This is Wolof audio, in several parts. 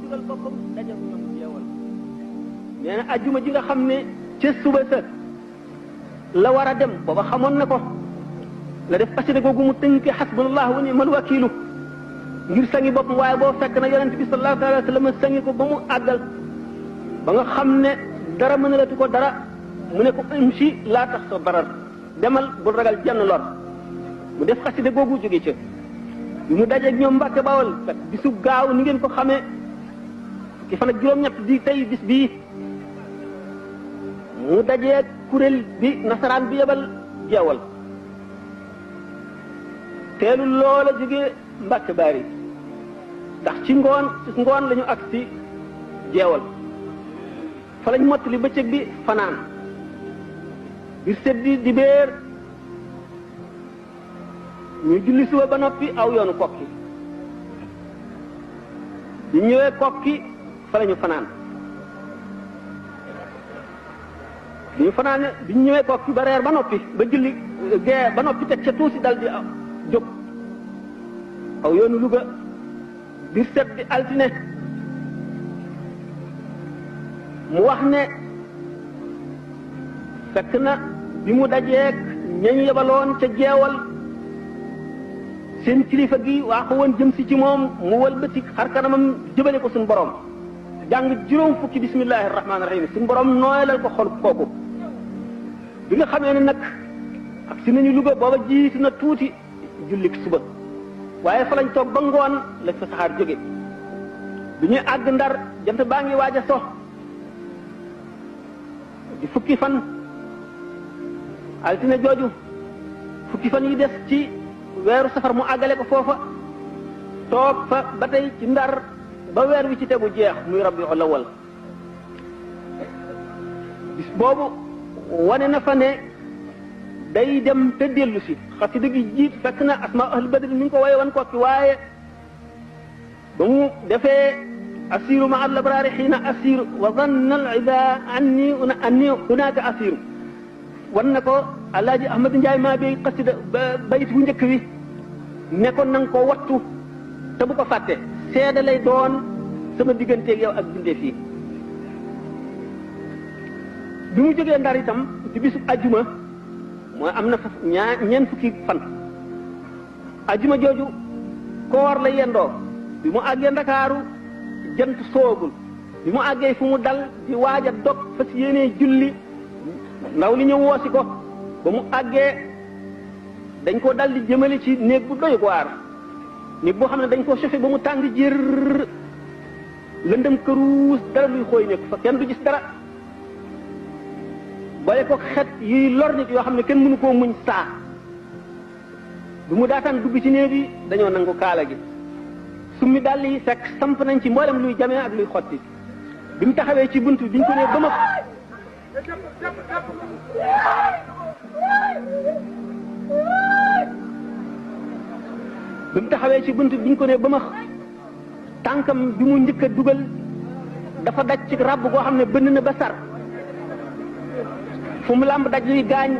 jural boppam daje ñoom jeewal nee na ajjuma ji nga xam ne ca suba sa la war a dem booba xamoon na ko la def xasida googu mu tënke xasbunallahu wa ni'mal wakiilu ngir sangi boppam waaye boo fekk na yonent bi sallallahu alayhi wa sallam sangi ko ba mu àggal ba nga xam ne dara mënalatu ko dara mu ne ko imshi laa tax sa barar demal bul ragal jenn lor mu def xasida googu jóge ca bi mu dajeeg ñoom Mbàkke Bawol fekk bisu gaaw ni ngeen ko xamee ki fan ak juróom-ñett di tey bis bii mu dajeeg kuréel bi nasaraan bi yebal jeewal teelu loola jóge Mbàkke Bari ndax ci ngoon lañu ak si jeewal fa lañ mottali bëccëg bi fanaan bir seddi di béer ñu julli suba ba noppi aw yoonu kokki ñu ñëwee kokki fa lañu fanaan bi ñu ñëwee kokki ba reer ba noppi ba julli gee ba noppi teg ca tuuti dal di jóg aw yoonu Louga bir set di altine mu wax ne fekk na bi mu dajeek ñañ yebaloon ca jeewal seen kilifa gi waa ko woon jëm si ci moom mu wëlbati xar kanamam jëbale ko suñu borom jàng juróom fukki bismillahi rahmaani rahim suñu borom nooyalal ko xol kooku bi nga xamee ne nag ak si nañu Louga booba jiitu na tuuti jullik suba waaye fa lañ toog ba ngoon la fa saxaar jóge bi ñuy àgg Ndar jant baa ngi waaj a so di fukki fan altine jooju fukki fan yi des ci weeru safar mu àggale ko foofa toog fa ba tey ci Ndar ba weer wi ci tegu jeex muy Rabiul Awwal bis boobu wane na fa ne day dem te dellu si xasida gi jiit fekk na asmaa ahlu badri mi ngi ko woye wan ko ki waaye ba mu defee asiru ma al abraari xiina asiru wa zanna al ida anni hunaaka asiru wan na ko alaaji Ahmad Njaay maa bi xasida bayit bu njëkk wi ne ko nanga ko wattu te bu ko fàtte seede lay doon sama digganteeg yow ak bindee fii bi mu jógee Ndar itam di bisu ajjuma mooy am na fa ñeent fukki fan ajjuma jooju koor la yendoo bi mu àggee Ndakaaru jant soogul bi mu àggee fu mu dal di waaj a dog fas yéenee julli ndaw li ñëw woosi ko ba mu àggee dañ ko dal di jëmale ci néeg bu doy waar néeg boo xam ne dañ ko chauffé ba mu tàng jër lëndëm këruus dara luy xooy nekk fa kenn du gis dara boole ko xet yuy lor nit yoo xam ne kenn mënu koo muñ saa bi mu daataan dugg ci néeg yi dañoo nangu kaala gi summi dàll yi fekk samp nañ ci mboolem luy jamee ak luy xotti bi mu taxawee ci bunt bi ñu ko nee ba ma bi mu taxawee ci bunt bi ñu ko nee ba ma tànkam bi mu njëkk a dugal dafa daj ci ràbb goo xam ne bënn na ba sar fu mu làmb daj luy gaañ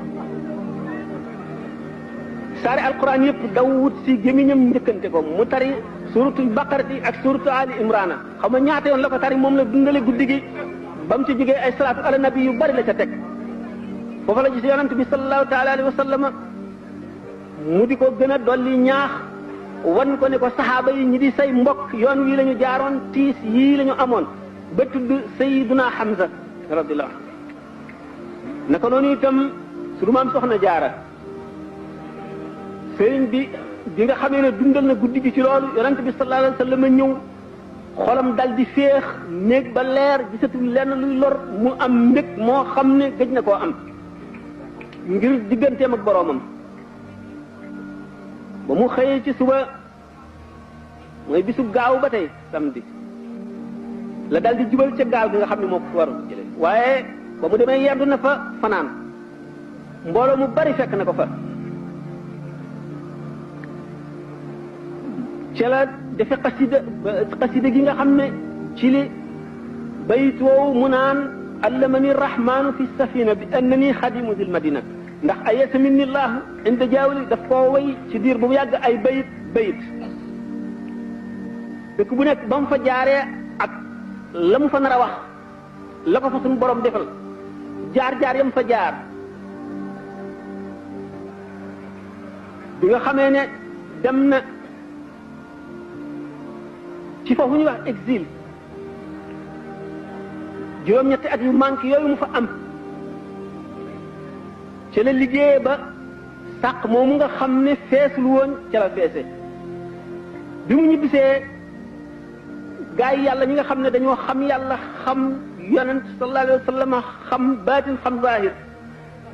saari alquran yëpp daw wut si gémmiñam njëkkante ko mu tari suratul baqarati ak suratu ali imrana xam nga ñaata yoon la ko tari moom la dundale guddi gi ba mu ci jógee ay salaatu ala nabi yu bari la ca teg foofa la gis yonent bi sallallahu taala alayhi wa sallam mu di ko gën a dolli ñaax wan ko ne ko saxaaba yi ñi di say mbokk yoon wii la ñu jaaroon tiis yii la ñu amoon ba tudd sayiduna Hamza radiyallahu anhu naka noonu itam sunu maam soxna jaara sëriñ bi nga xamee ne dundal na guddi gi ci loolu yonent bi sallallahu alayhi wa sallam ñëw xolam dal di féex néeg ba leer gisatul lenn luy lor mu am mbég moo xam ne gëj na koo am ngir digganteem ak boroomam ba mu xëyee ci suba mooy bisu gaaw ba tey samedi la dal di jubal ca gaal gi nga xam ne moo ko waroon jële waaye ba mu demee yendu na fa fanaan mbooloo mu bari fekk na ko fa ci la defe xasida gi nga xam ne ci li bayit woowu mu naan allamani rahmanu fi safina bi annani xadimu dil madina ndax ayesa minni llahu inda jaawli daf koo way ci diir bu yàgg ay bayit dëkk bu nekk ba mu fa jaaree ak la mu fa nar a wax la ko fa suñu borom defal jaar-jaar yam fa jaar bi nga xamee ne dem na ci foofu ñuy wax exil juróom-ñetti at yu manqué yooyu mu fa am ci la liggéey ba sàq moomu nga xam ne feesul woon ca la feese bi mu ñibbisee gaa yi yàlla ñi nga xam ne dañoo xam yàlla xam yonent sallallahu alayhi wa sallam xam baatin xam zahir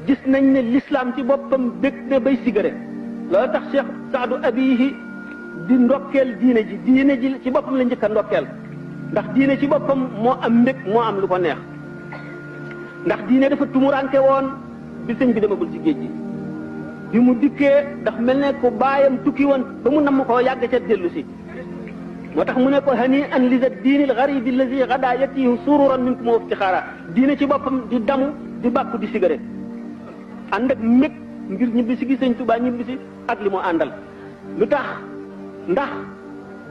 gis nañ ne l'islam ci boppam dëkk na bay sigare loolu tax Cheikh Saadu Abihi di ndokkeel diine ji ci boppam la njëkk a ndokkeel ndax diine ci boppam moo am mbég moo am lu ko neex ndax diine dafa tumuranke woon bi sëñ bi demagul ci géej gi bi mu dikkee ndax mel ne ko baayam tukki woon ba mu namm koo yàgg ca dellu si moo tax mu ne ko hani an lisa diini l garibi allazi gada yatihu sururan minkum wa iftixaara diine ci boppam di damu di bàkku di sigare ànd ak mbég ngir ñibbi si gi sëñ Tuubaa ñibbi si ak li mu àndal lu tax ndax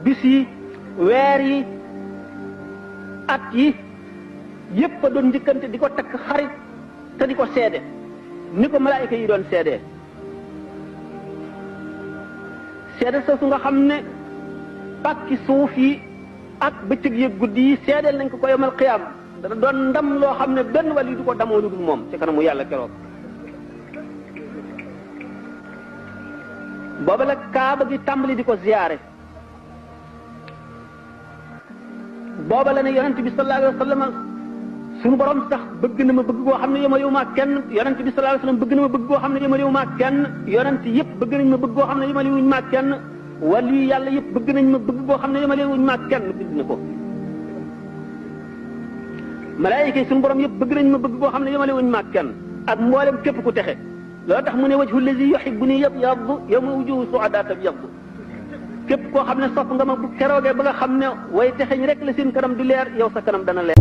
bis yi weer yi at yi yépp a doon njëkkante di ko takk xarit te di ko seede ni ko malaayika yi doon seedee seede soosu nga xam ne pàkki suuf yi ak bëccëg yi guddi yi seedeel nañ ko ko yomal xiyaam dana doon ndam loo xam ne benn wàll yi du ko damoo lu dul moom ci kanamu yàlla keroog booba la kaaba gi tàmbali di ko ziyaare booba la ne yonent bi sallallahu alayhi wa sallam suñu borom sax bëgg na ma bëgg koo xam ne yemalewu ma kenn yonent bi sallallahu alayhi wa sallam bëgg na ma bëgg koo xam ne yemalewu ma kenn yonent yëpp bëgg nañ ma bëgg koo xam ne yemalewuñ ma kenn wali yàlla yëpp bëgg nañ ma bëgg koo xam ne yemalewuñ ma kenn bind na ko malaayika yi suñu borom yëpp bëgg nañ ma bëgg koo xam ne yemalewuñ ma kenn ak mboolem képp ku texe loolu tax mu ne wajhu allazi yuhibbuni yabyaddu yawma wujuhu su'adaa tabyaddu képp koo xam ne sopp nga ma bu keroogee ba nga xam ne way texeñ rek la seen kanam di leer yow sa kanam dana leer